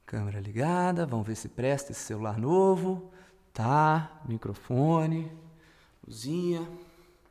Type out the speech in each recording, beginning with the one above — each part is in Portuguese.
Câmera ligada, vamos ver se presta esse celular novo. Tá, microfone, luzinha,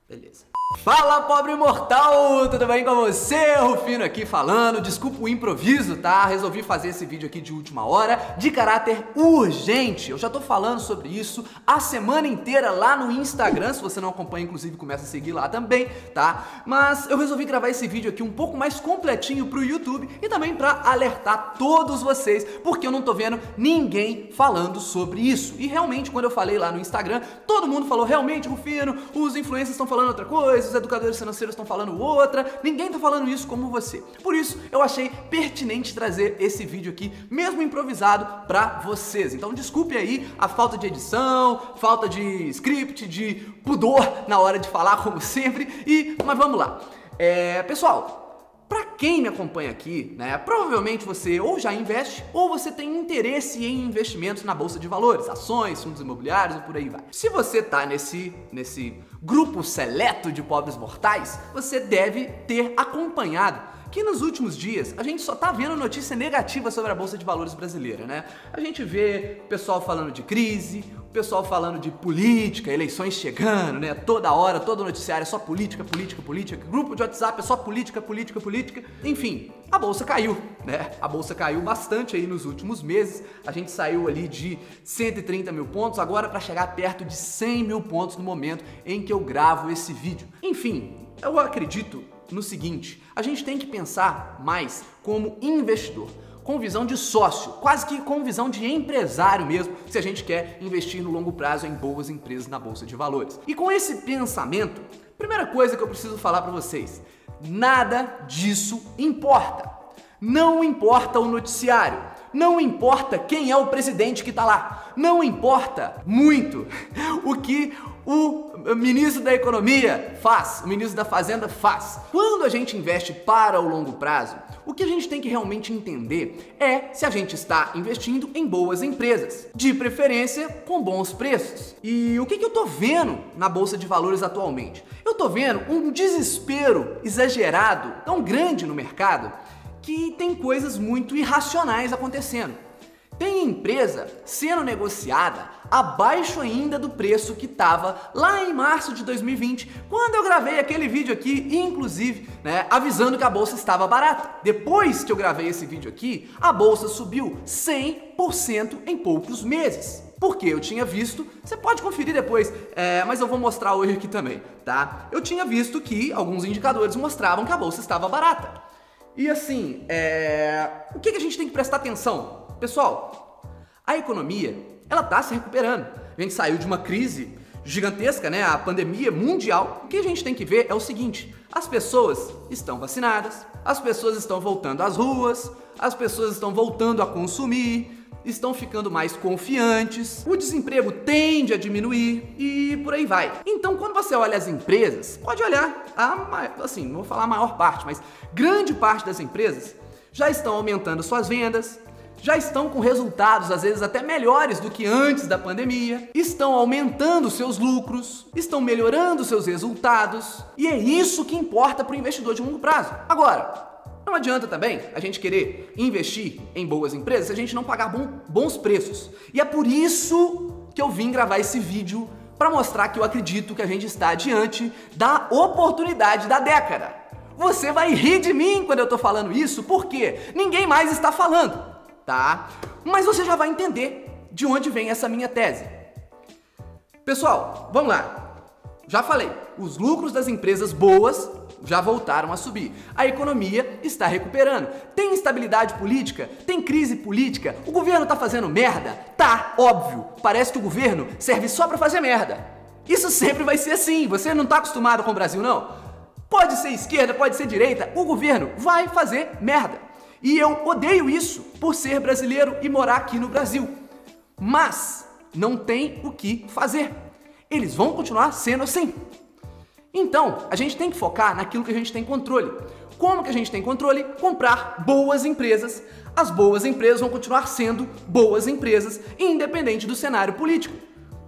beleza. Fala, pobre mortal! Tudo bem com você? Rufino aqui falando. Desculpa o improviso, tá? Resolvi fazer esse vídeo aqui de última hora, de caráter urgente. Eu já tô falando sobre isso a semana inteira lá no Instagram. Se você não acompanha, inclusive, começa a seguir lá também, tá? Mas eu resolvi gravar esse vídeo aqui um pouco mais completinho pro YouTube e também pra alertar todos vocês, porque eu não tô vendo ninguém falando sobre isso. E realmente, quando eu falei lá no Instagram, todo mundo falou, realmente, Rufino, os influencers estão falando outra coisa, os educadores financeiros estão falando outra, ninguém está falando isso como você. Por isso, eu achei pertinente trazer esse vídeo aqui, mesmo improvisado, para vocês. Então, desculpe aí a falta de edição, falta de script, de pudor na hora de falar, como sempre, mas vamos lá. Pessoal, para quem me acompanha aqui, né, provavelmente você ou já investe ou você tem interesse em investimentos na Bolsa de Valores, ações, fundos imobiliários e por aí vai. Se você tá nesse grupo seleto de pobres mortais, você deve ter acompanhado que nos últimos dias a gente só tá vendo notícia negativa sobre a Bolsa de Valores brasileira, né? A gente vê o pessoal falando de crise, o pessoal falando de política, eleições chegando, né? Toda hora, todo noticiário é só política, política, política. Grupo de WhatsApp é só política, política, política. Enfim, a Bolsa caiu, né? A Bolsa caiu bastante aí nos últimos meses. A gente saiu ali de 130 mil pontos, agora para chegar perto de 100 mil pontos no momento em que eu gravo esse vídeo. Enfim, eu acredito no seguinte, a gente tem que pensar mais como investidor, com visão de sócio, quase que com visão de empresário mesmo, se a gente quer investir no longo prazo em boas empresas na Bolsa de Valores. E com esse pensamento, primeira coisa que eu preciso falar para vocês, nada disso importa. Não importa o noticiário, não importa quem é o presidente que está lá, não importa muito o que o ministro da Economia faz, o ministro da Fazenda faz. Quando a gente investe para o longo prazo, o que a gente tem que realmente entender é se a gente está investindo em boas empresas, de preferência com bons preços. E o que eu tô vendo na Bolsa de Valores atualmente? Eu tô vendo um desespero exagerado, tão grande no mercado, que tem coisas muito irracionais acontecendo. Tem empresa sendo negociada abaixo ainda do preço que estava lá em março de 2020, quando eu gravei aquele vídeo aqui, inclusive, né, avisando que a bolsa estava barata. Depois que eu gravei esse vídeo aqui, a bolsa subiu 100% em poucos meses. Porque eu tinha visto, você pode conferir depois, mas eu vou mostrar hoje aqui também, tá? Eu tinha visto que alguns indicadores mostravam que a bolsa estava barata. E assim, o que a gente tem que prestar atenção? Pessoal, a economia, ela tá se recuperando. A gente saiu de uma crise gigantesca, né? A pandemia mundial. O que a gente tem que ver é o seguinte, as pessoas estão vacinadas, as pessoas estão voltando às ruas, as pessoas estão voltando a consumir, estão ficando mais confiantes, o desemprego tende a diminuir e por aí vai. Então, quando você olha as empresas, pode olhar, assim, não vou falar a maior parte, mas grande parte das empresas já estão aumentando suas vendas, já estão com resultados, às vezes até melhores do que antes da pandemia, estão aumentando seus lucros, estão melhorando seus resultados, e é isso que importa para o investidor de longo prazo. Agora, não adianta também a gente querer investir em boas empresas se a gente não pagar bons preços. E é por isso que eu vim gravar esse vídeo para mostrar que eu acredito que a gente está diante da oportunidade da década. Você vai rir de mim quando eu tô falando isso, porque ninguém mais está falando, tá? Mas você já vai entender de onde vem essa minha tese. Pessoal, vamos lá. Já falei, os lucros das empresas boas já voltaram a subir. A economia está recuperando. Tem instabilidade política? Tem crise política? O governo tá fazendo merda? Tá, óbvio. Parece que o governo serve só pra fazer merda. Isso sempre vai ser assim. Você não tá acostumado com o Brasil, não? Pode ser esquerda, pode ser direita. O governo vai fazer merda. E eu odeio isso por ser brasileiro e morar aqui no Brasil. Mas não tem o que fazer. Eles vão continuar sendo assim. Então, a gente tem que focar naquilo que a gente tem controle. Como que a gente tem controle? Comprar boas empresas. As boas empresas vão continuar sendo boas empresas, independente do cenário político.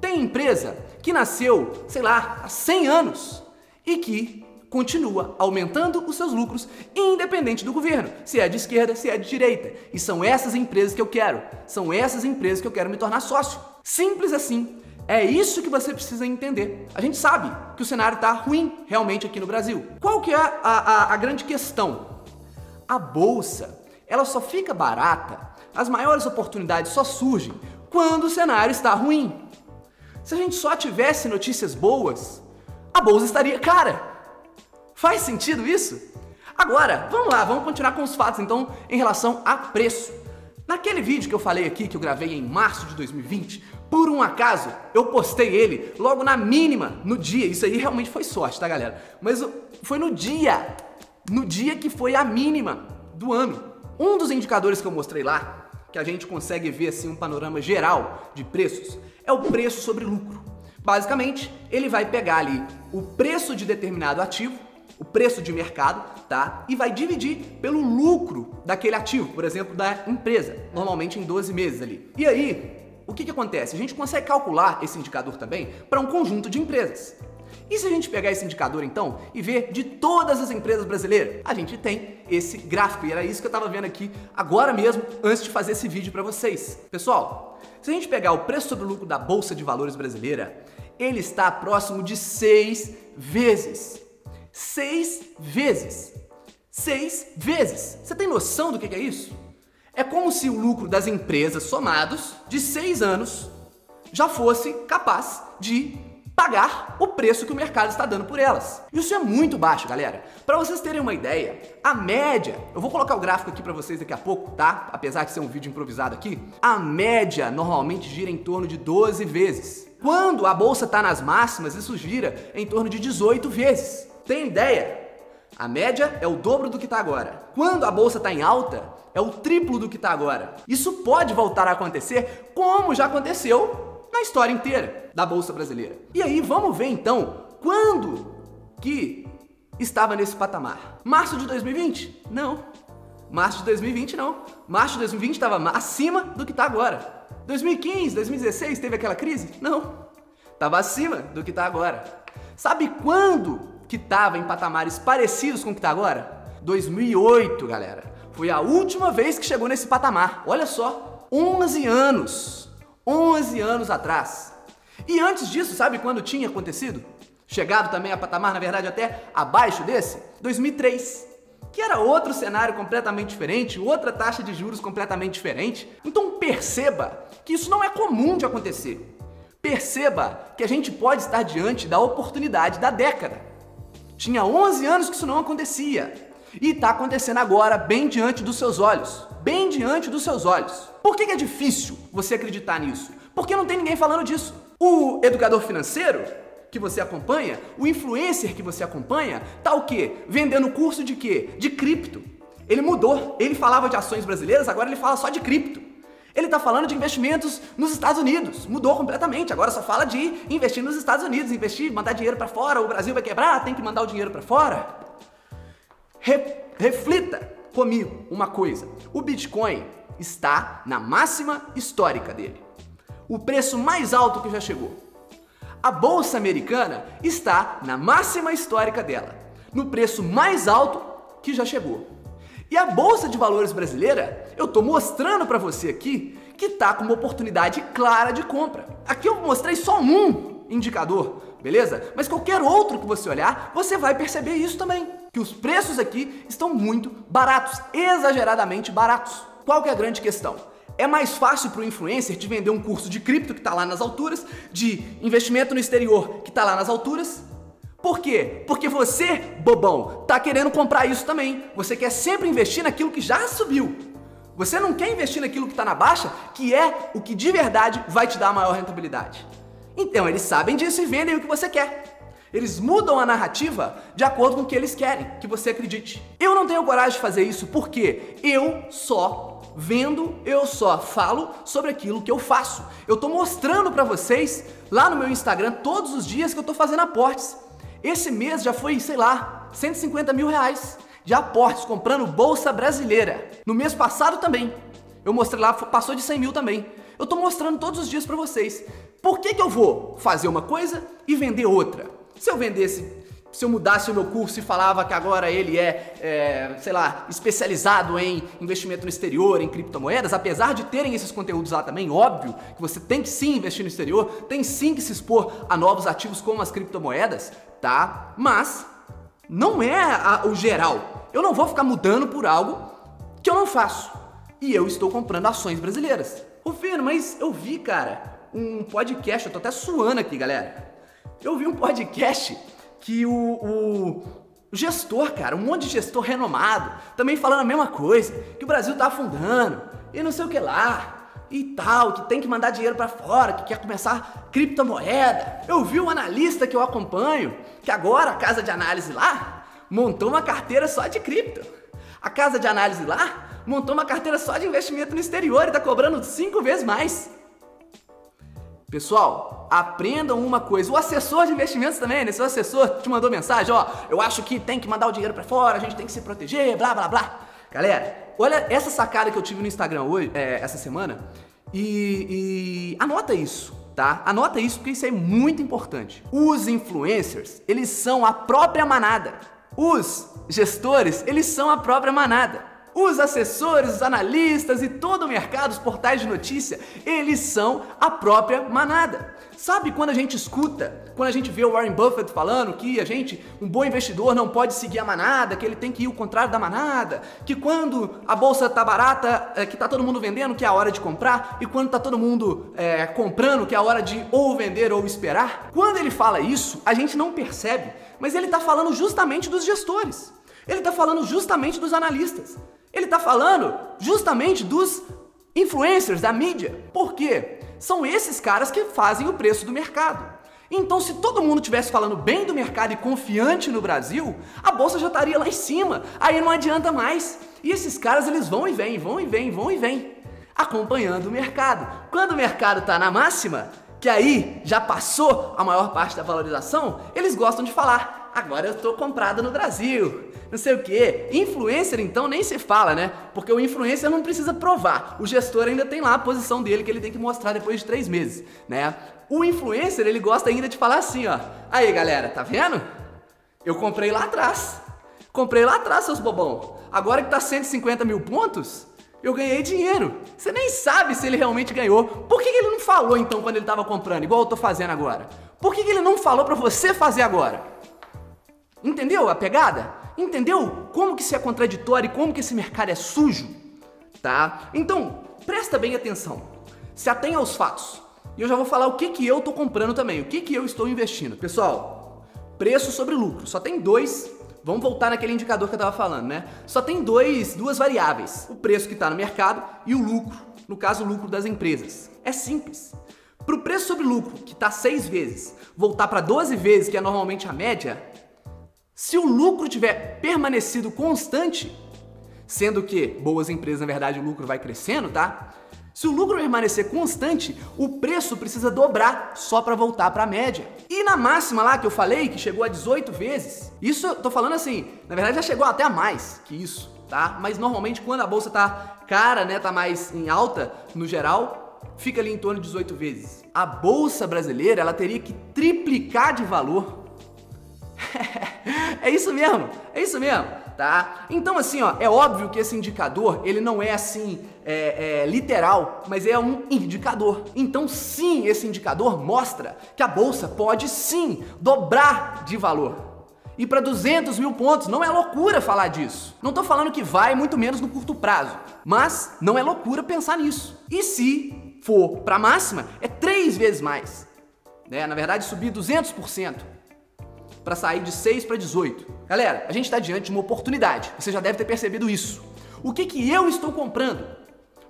Tem empresa que nasceu, sei lá, há 100 anos e que continua aumentando os seus lucros, independente do governo, se é de esquerda, se é de direita. E são essas empresas que eu quero, são essas empresas que eu quero me tornar sócio. Simples assim. É isso que você precisa entender. A gente sabe que o cenário está ruim realmente aqui no Brasil. Qual que é a grande questão? A bolsa, ela só fica barata, as maiores oportunidades só surgem quando o cenário está ruim. Se a gente só tivesse notícias boas, a bolsa estaria cara. Faz sentido isso? Agora, vamos lá, vamos continuar com os fatos então em relação a preço. Naquele vídeo que eu falei aqui, que eu gravei em março de 2020, por um acaso, eu postei ele logo na mínima, no dia, isso aí realmente foi sorte, tá galera? Mas foi no dia que foi a mínima do ano. Um dos indicadores que eu mostrei lá, que a gente consegue ver assim um panorama geral de preços, é o preço sobre lucro. Basicamente, ele vai pegar ali o preço de determinado ativo, o preço de mercado, tá? E vai dividir pelo lucro daquele ativo, por exemplo, da empresa, normalmente em 12 meses ali. E aí, o que acontece? A gente consegue calcular esse indicador também para um conjunto de empresas. E se a gente pegar esse indicador então e ver de todas as empresas brasileiras, a gente tem esse gráfico. E era isso que eu estava vendo aqui agora mesmo, antes de fazer esse vídeo para vocês. Pessoal, se a gente pegar o preço sobre o lucro da Bolsa de Valores brasileira, ele está próximo de 6 vezes. 6 vezes. 6 vezes. Você tem noção do que é isso? É como se o lucro das empresas somados de 6 anos já fosse capaz de pagar o preço que o mercado está dando por elas. Isso é muito baixo, galera. Para vocês terem uma ideia, a média, eu vou colocar o gráfico aqui para vocês daqui a pouco, tá? Apesar de ser um vídeo improvisado aqui, a média normalmente gira em torno de 12 vezes. Quando a bolsa está nas máximas, isso gira em torno de 18 vezes. Tem ideia? A média é o dobro do que está agora. Quando a bolsa está em alta, é o triplo do que está agora. Isso pode voltar a acontecer, como já aconteceu na história inteira da Bolsa Brasileira. E aí, vamos ver então, quando que estava nesse patamar? Março de 2020? Não. Março de 2020 não. Março de 2020 estava acima do que está agora. 2015, 2016 teve aquela crise? Não. Estava acima do que está agora. Sabe quando que estava em patamares parecidos com o que está agora? 2008, galera. Foi a última vez que chegou nesse patamar. Olha só, 11 anos. 11 anos atrás. E antes disso, sabe quando tinha acontecido? Chegado também a patamar, na verdade, até abaixo desse? 2003. Que era outro cenário completamente diferente, outra taxa de juros completamente diferente. Então perceba que isso não é comum de acontecer. Perceba que a gente pode estar diante da oportunidade da década. Tinha 11 anos que isso não acontecia. E está acontecendo agora, bem diante dos seus olhos. Bem diante dos seus olhos. Por que é difícil você acreditar nisso? Porque não tem ninguém falando disso. O educador financeiro que você acompanha, o influencer que você acompanha, tá o quê? Vendendo curso de quê? De cripto. Ele mudou. Ele falava de ações brasileiras, agora ele fala só de cripto. Ele tá falando de investimentos nos Estados Unidos. Mudou completamente. Agora só fala de investir nos Estados Unidos, investir, mandar dinheiro para fora, o Brasil vai quebrar, tem que mandar o dinheiro para fora. Reflita comigo uma coisa. O Bitcoin está na máxima histórica dele. O preço mais alto que já chegou. A Bolsa Americana está na máxima histórica dela, no preço mais alto que já chegou. E a Bolsa de Valores brasileira, eu estou mostrando para você aqui que está com uma oportunidade clara de compra. Aqui eu mostrei só um indicador, beleza? Mas qualquer outro que você olhar, você vai perceber isso também. Que os preços aqui estão muito baratos, exageradamente baratos. Qual que é a grande questão? É mais fácil para o influencer te vender um curso de cripto que está lá nas alturas, de investimento no exterior que está lá nas alturas. Por quê? Porque você, bobão, está querendo comprar isso também. Você quer sempre investir naquilo que já subiu. Você não quer investir naquilo que está na baixa, que é o que de verdade vai te dar a maior rentabilidade. Então eles sabem disso e vendem o que você quer. Eles mudam a narrativa de acordo com o que eles querem que você acredite. Eu não tenho coragem de fazer isso porque eu só vendo, eu só falo sobre aquilo que eu faço. Eu tô mostrando para vocês lá no meu Instagram todos os dias que eu tô fazendo aportes. Esse mês já foi, sei lá, 150 mil reais de aportes comprando Bolsa Brasileira. No mês passado também. Eu mostrei lá, passou de 100 mil também. Eu tô mostrando todos os dias para vocês. Por que eu vou fazer uma coisa e vender outra? Se eu vendesse se eu mudasse o meu curso e falava que agora ele sei lá, especializado em investimento no exterior, em criptomoedas, apesar de terem esses conteúdos lá também, óbvio que você tem que sim investir no exterior, tem sim que se expor a novos ativos como as criptomoedas, tá? Mas não é o geral. Eu não vou ficar mudando por algo que eu não faço. E eu estou comprando ações brasileiras. Ô Fino, mas eu vi, cara, um podcast, eu tô até suando aqui, galera. Eu vi um podcast que o gestor, cara, um monte de gestor renomado, também falando a mesma coisa, que o Brasil tá afundando, e não sei o que lá, e tal, que tem que mandar dinheiro pra fora, que quer começar criptomoeda. Eu vi um analista que eu acompanho, que agora a casa de análise lá montou uma carteira só de cripto. A casa de análise lá montou uma carteira só de investimento no exterior e tá cobrando 5 vezes mais. Pessoal, aprendam uma coisa. O assessor de investimentos também, né? Seu assessor te mandou mensagem, ó, eu acho que tem que mandar o dinheiro pra fora, a gente tem que se proteger, blá, blá, blá. Galera, olha essa sacada que eu tive no Instagram hoje, essa semana, e anota isso, tá? Anota isso porque isso é muito importante. Os influencers, eles são a própria manada. Os gestores, eles são a própria manada. Os assessores, os analistas e todo o mercado, os portais de notícia, eles são a própria manada. Sabe quando a gente escuta, quando a gente vê o Warren Buffett falando que um bom investidor não pode seguir a manada, que ele tem que ir ao contrário da manada, que quando a bolsa tá barata, que tá todo mundo vendendo, que é a hora de comprar, e quando tá todo mundo comprando, que é a hora de ou vender ou esperar? Quando ele fala isso, a gente não percebe, mas ele tá falando justamente dos gestores. Ele tá falando justamente dos analistas. Ele tá falando justamente dos influencers da mídia. Por quê? São esses caras que fazem o preço do mercado. Então, se todo mundo estivesse falando bem do mercado e confiante no Brasil, a bolsa já estaria lá em cima. Aí não adianta mais. E esses caras, eles vão e vêm, vão e vêm, vão e vêm, acompanhando o mercado. Quando o mercado tá na máxima, que aí já passou a maior parte da valorização, eles gostam de falar: agora eu tô comprado no Brasil, não sei o que. Influencer então nem se fala, né? Porque o influencer não precisa provar, o gestor ainda tem lá a posição dele que ele tem que mostrar depois de 3 meses, né? O influencer, ele gosta ainda de falar assim, ó: aí galera, tá vendo? Eu comprei lá atrás, seus bobão. Agora que tá 150 mil pontos, eu ganhei dinheiro. Você nem sabe se ele realmente ganhou. Por que ele não falou então quando ele tava comprando, igual eu tô fazendo agora? Por que ele não falou pra você fazer agora? Entendeu a pegada? Entendeu como que isso é contraditório e como que esse mercado é sujo? Tá? Então, presta bem atenção. Se atenha aos fatos. E eu já vou falar o que eu tô comprando também, o que eu estou investindo. Pessoal, preço sobre lucro. Só tem dois. Vamos voltar naquele indicador que eu tava falando, né? Só tem duas variáveis. O preço que tá no mercado e o lucro. No caso, o lucro das empresas. É simples. Pro preço sobre lucro, que tá 6 vezes, voltar para 12 vezes, que é normalmente a média, se o lucro tiver permanecido constante, sendo que boas empresas, na verdade, o lucro vai crescendo, tá? Se o lucro permanecer constante, o preço precisa dobrar só para voltar para a média. E na máxima lá que eu falei, que chegou a 18 vezes, isso eu tô falando assim, na verdade já chegou até a mais que isso, tá? Mas normalmente quando a bolsa tá cara, né, tá mais em alta, no geral, fica ali em torno de 18 vezes. A bolsa brasileira, ela teria que triplicar de valor. É isso mesmo, tá? Então assim, ó, é óbvio que esse indicador, ele não é assim, literal, mas é um indicador. Então sim, esse indicador mostra que a bolsa pode sim dobrar de valor. E para 200 mil pontos, não é loucura falar disso. Não tô falando que vai, muito menos no curto prazo, mas não é loucura pensar nisso. E se for para máxima, é 3 vezes mais, né? Na verdade, subir 200%. Para sair de 6 para 18. Galera, a gente está diante de uma oportunidade. Você já deve ter percebido isso. O que eu estou comprando?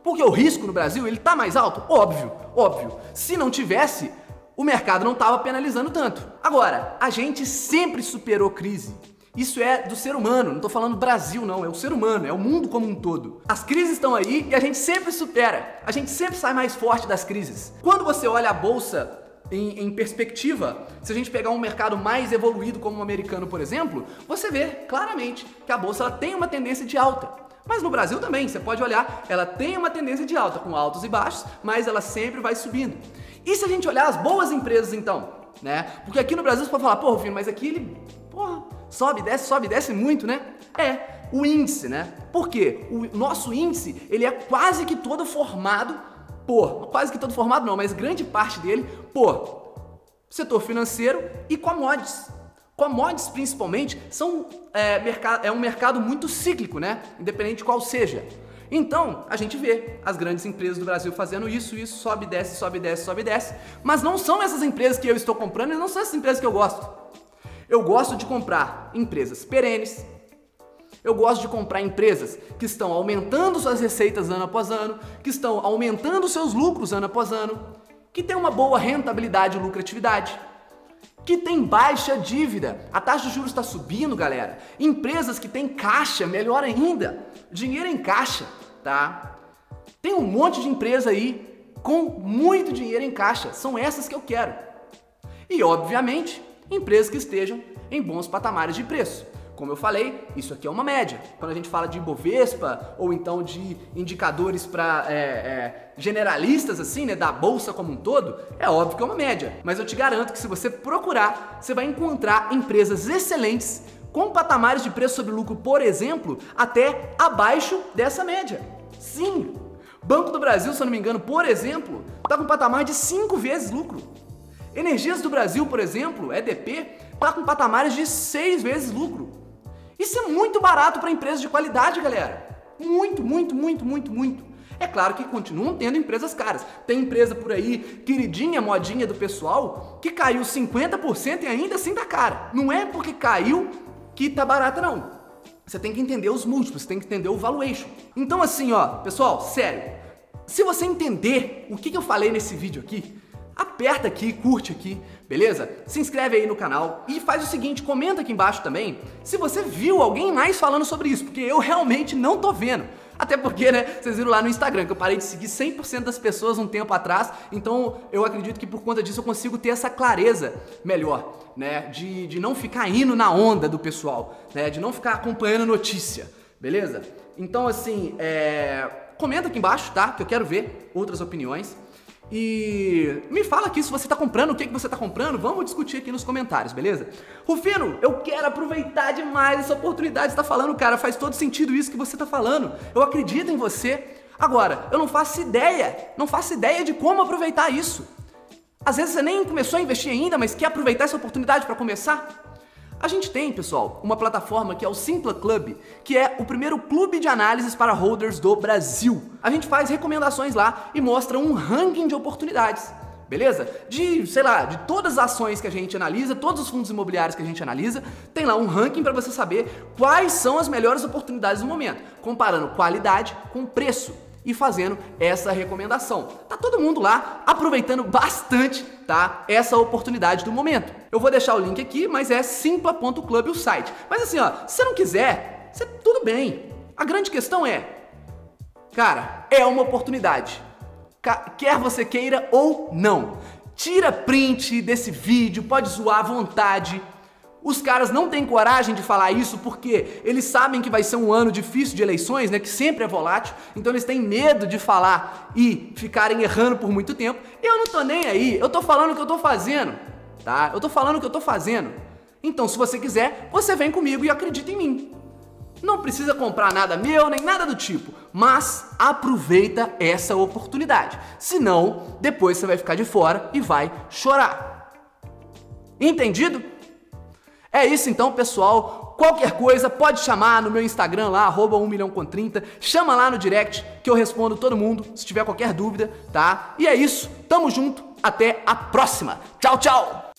Porque o risco no Brasil, ele tá mais alto? Óbvio. Se não tivesse, o mercado não estava penalizando tanto. Agora, a gente sempre superou crise. Isso é do ser humano, não estou falando Brasil não, é o ser humano, é o mundo como um todo. As crises estão aí e a gente sempre supera. A gente sempre sai mais forte das crises. Quando você olha a bolsa em perspectiva, se a gente pegar um mercado mais evoluído como o americano, por exemplo, você vê claramente que a bolsa ela tem uma tendência de alta. Mas no Brasil também, você pode olhar, ela tem uma tendência de alta, com altos e baixos, mas ela sempre vai subindo. E se a gente olhar as boas empresas então, né? Porque aqui no Brasil você pode falar, pô, Rufino, mas aqui Porra, sobe e desce muito, né? É, o índice, né? Por quê? O nosso índice, ele é quase que todo formado por, quase que todo formado não, mas grande parte dele por setor financeiro e commodities. Commodities, principalmente, é um mercado muito cíclico, né? Independente de qual seja. Então, a gente vê as grandes empresas do Brasil fazendo isso, sobe, desce, sobe, desce, sobe, desce. Mas não são essas empresas que eu estou comprando e não são essas empresas que eu gosto. Eu gosto de comprar empresas perenes. Eu gosto de comprar empresas que estão aumentando suas receitas ano após ano, que estão aumentando seus lucros ano após ano, que tem uma boa rentabilidade e lucratividade, que tem baixa dívida. A taxa de juros está subindo, galera. Empresas que têm caixa, melhor ainda, dinheiro em caixa, tá? Tem um monte de empresa aí com muito dinheiro em caixa. São essas que eu quero. E, obviamente, empresas que estejam em bons patamares de preço. Como eu falei, isso aqui é uma média. Quando a gente fala de Ibovespa ou então de indicadores para generalistas assim, né, da bolsa como um todo, é óbvio que é uma média. Mas eu te garanto que se você procurar, você vai encontrar empresas excelentes com patamares de preço sobre lucro, por exemplo, até abaixo dessa média. Sim! Banco do Brasil, se eu não me engano, por exemplo, está com patamar de 5 vezes lucro. Energias do Brasil, por exemplo, EDP, está com patamares de 6 vezes lucro. Isso é muito barato para empresas de qualidade, galera. Muito, muito, muito, muito, muito. É claro que continuam tendo empresas caras. Tem empresa por aí, queridinha, modinha do pessoal, que caiu 50% e ainda assim tá cara. Não é porque caiu que tá barata, não. Você tem que entender os múltiplos, você tem que entender o valuation. Então assim, ó, pessoal, sério. Se você entender o que eu falei nesse vídeo aqui, aperta aqui, curte aqui, beleza? Se inscreve aí no canal e faz o seguinte, comenta aqui embaixo também se você viu alguém mais falando sobre isso, porque eu realmente não tô vendo. Até porque, né, vocês viram lá no Instagram que eu parei de seguir 100% das pessoas um tempo atrás, então eu acredito que por conta disso eu consigo ter essa clareza melhor, né, de não ficar indo na onda do pessoal, né, de não ficar acompanhando notícia, beleza? Então assim, comenta aqui embaixo, tá, que eu quero ver outras opiniões. E me fala aqui se você tá comprando, o que você tá comprando, vamos discutir aqui nos comentários, beleza? Rufino, eu quero aproveitar demais essa oportunidade que você tá falando, cara, faz todo sentido isso que você tá falando, eu acredito em você. Agora, eu não faço ideia de como aproveitar isso. Às vezes você nem começou a investir ainda, mas quer aproveitar essa oportunidade para começar? A gente tem, pessoal, uma plataforma que é o Simpla Club, que é o primeiro clube de análises para holders do Brasil. A gente faz recomendações lá e mostra um ranking de oportunidades, beleza? Sei lá, de todas as ações que a gente analisa, todos os fundos imobiliários que a gente analisa, tem lá um ranking para você saber quais são as melhores oportunidades do momento, comparando qualidade com preço e fazendo essa recomendação. Tá todo mundo lá aproveitando bastante, tá? Essa oportunidade do momento. Eu vou deixar o link aqui, mas é simpla.club o site. Mas assim, ó, se você não quiser, tudo bem. A grande questão é, cara, é uma oportunidade. Quer você queira ou não. Tira print desse vídeo, pode zoar à vontade. Os caras não têm coragem de falar isso porque eles sabem que vai ser um ano difícil de eleições, né, que sempre é volátil, então eles têm medo de falar e ficarem errando por muito tempo. Eu não tô nem aí, eu tô falando o que eu tô fazendo, tá? Eu tô falando o que eu tô fazendo. Então, se você quiser, você vem comigo e acredita em mim. Não precisa comprar nada meu, nem nada do tipo, mas aproveita essa oportunidade. Senão, depois você vai ficar de fora e vai chorar. Entendido? É isso então, pessoal. Qualquer coisa pode chamar no meu Instagram lá, @1milhão30. Chama lá no direct que eu respondo todo mundo se tiver qualquer dúvida, tá? E é isso. Tamo junto. Até a próxima. Tchau, tchau.